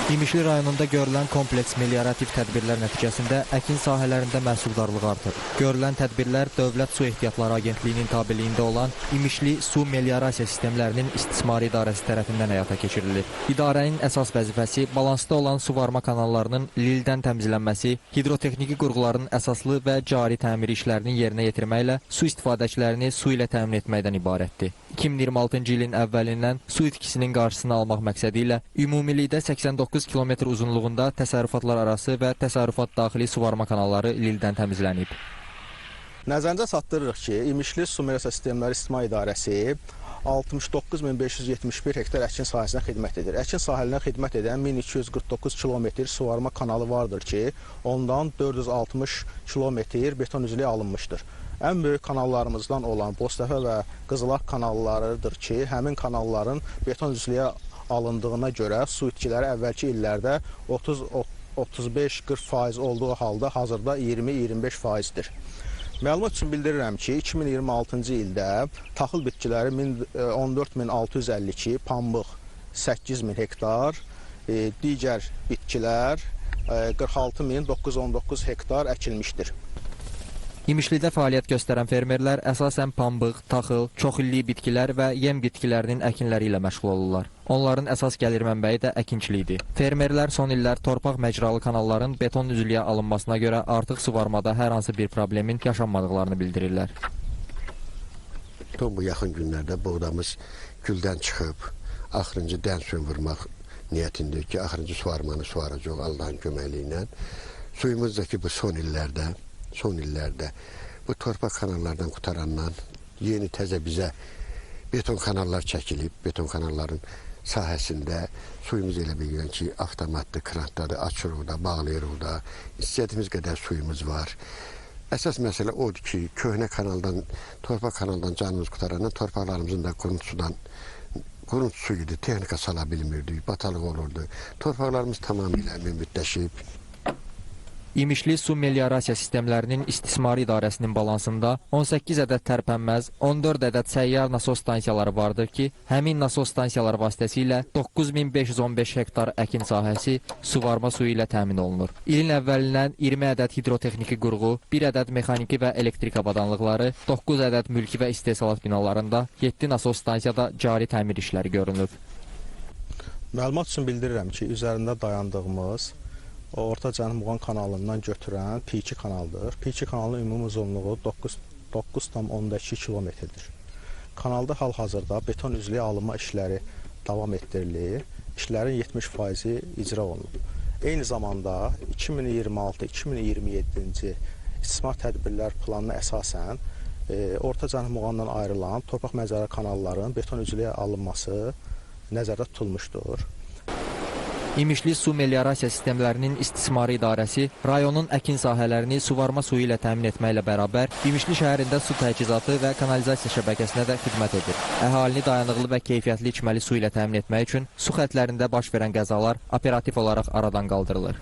İmişli rayonunda görülən kompleks meliorativ tədbirlər nəticəsində əkin sahələrində məhsuldarlıq artır. Görülən tədbirlər Dövlət Su Ehtiyatları Agentliyinin tabeliyində olan İmişli Su Meliorasiya Sistemlərinin İstismarı İdarəsi tərəfindən həyata keçirilir. İdarənin əsas vəzifəsi balansda olan suvarma kanallarının lildən təmizlənməsi, hidrotexniki qurğuların əsaslı və cari təmir işlərinin yerinə yetirməklə su istifadəçilərini su ilə təmin etməkdən ibarətdir. 2026-cı ilin əvvəlindən su itkisinin qarşısını almaq məqsədi ilə ümumilikdə 89 kilometr uzunluğunda təsərrüfatlar arası və təsərrüfat daxili suvarma kanalları lildən təmizlənib. Nəzərinizə çatdırırıq ki, İmişli Su Meliorasiya Sistemləri İstismar İdarəsi 69.571 hektar əkin sahəsinə xidmət edir. Əkin sahələrine xidmət edən 1249 kilometr suvarma kanalı vardır ki, ondan 460 kilometr beton üzlüyə alınmışdır. Ən böyük kanallarımızdan olan Boztəpə və Qızılaq kanallarıdır ki, həmin kanalların beton üzlüyə alındığına görə su itkiləri əvvəlki illərdə 35-40% olduğu halda hazırda 20-25%-dir. Məlumat üçün bildirirəm ki, 2026-cı ildə taxıl bitkiləri 14.652, pambıq 8.000 hektar, digər bitkilər 46.919 hektar əkilmişdir. İmişlidə fəaliyyət göstərən fermerlər əsasən pambıq, taxıl, çoxillik bitkilər və yem bitkilərinin əkinləri ilə məşğul olurlar. Onların əsas gəlir mənbəyi də əkinçilikdir. Fermerlər son illər torpaq məcralı kanalların beton üzlüyə alınmasına görə artıq suvarmada hər hansı bir problemin yaşanmadıqlarını bildirirlər. Bu yaxın günlərdə buğdamız güldən çıxıb, axırıncı dən vurmaq niyyətində ki, axırıncı suvarmanı suvaracaq Allahın köməkliyi ilə. Suyumuz da ki, bu son illərdə bu torpaq kanallardan qutarandan yeni təzə bizə beton kanallar çəkilib, beton kanalların sahəsində suyumuz elə bilirəm ki, avtomatlı krantdadır, açırıq da, bağlayırıq da, istədiyimiz qədər suyumuz var. Əsas məsələ odur ki, köhnə kanaldan, torpaq kanaldan canımız qutarandan torpaqlarımızın da qurut suyudur, texnika sala bilmirdik, batalıq olurdu. Torpaqlarımız tamamilə mümbitləşib. İmişli Su Meliorasiya Sistemlərinin İstismarı İdarəsinin balansında 18 ədəd tərpənməz, 14 ədəd səyyar nasos stansiyaları vardır ki, həmin nasos stansiyaları vasitəsilə 9515 hektar əkin sahəsi suvarma suyu ilə təmin olunur. İlin əvvəlindən 20 ədəd hidrotexniki qurğu, 1 ədəd mexaniki və elektrik avadanlıqları, 9 ədəd mülki və istehsalat binalarında, 7 nasos stansiyada cari təmir işləri görünüb. Məlumat üçün bildirirəm ki, üzərində dayandığımız Orta Cənub Muğan kanalından götürən P2 kanaldır. P2 kanalının ümumi uzunluğu 9,2 kilometrdir. Kanalda hal-hazırda beton üzlüyə alınma işləri davam etdirilir. İşlərin 70%-i icra olunub. Eyni zamanda 2026-2027-ci istismar tədbirlər planına əsasən Orta Cənub Muğandan ayrılan torpaq məcra kanalların beton üzlüyə alınması nəzərdə tutulmuşdur. İmişli Su Meliorasiya Sistemlərinin İstismarı İdarəsi rayonun əkin sahələrini suvarma suyu ilə təmin etməklə bərabər İmişli şəhərində su təchizatı və kanalizasiya şəbəkəsinə də xidmət edir. Əhalini dayanıqlı və keyfiyyətli içməli su ilə təmin etmək üçün su xəttlərində baş verən qəzalar operativ olaraq aradan qaldırılır.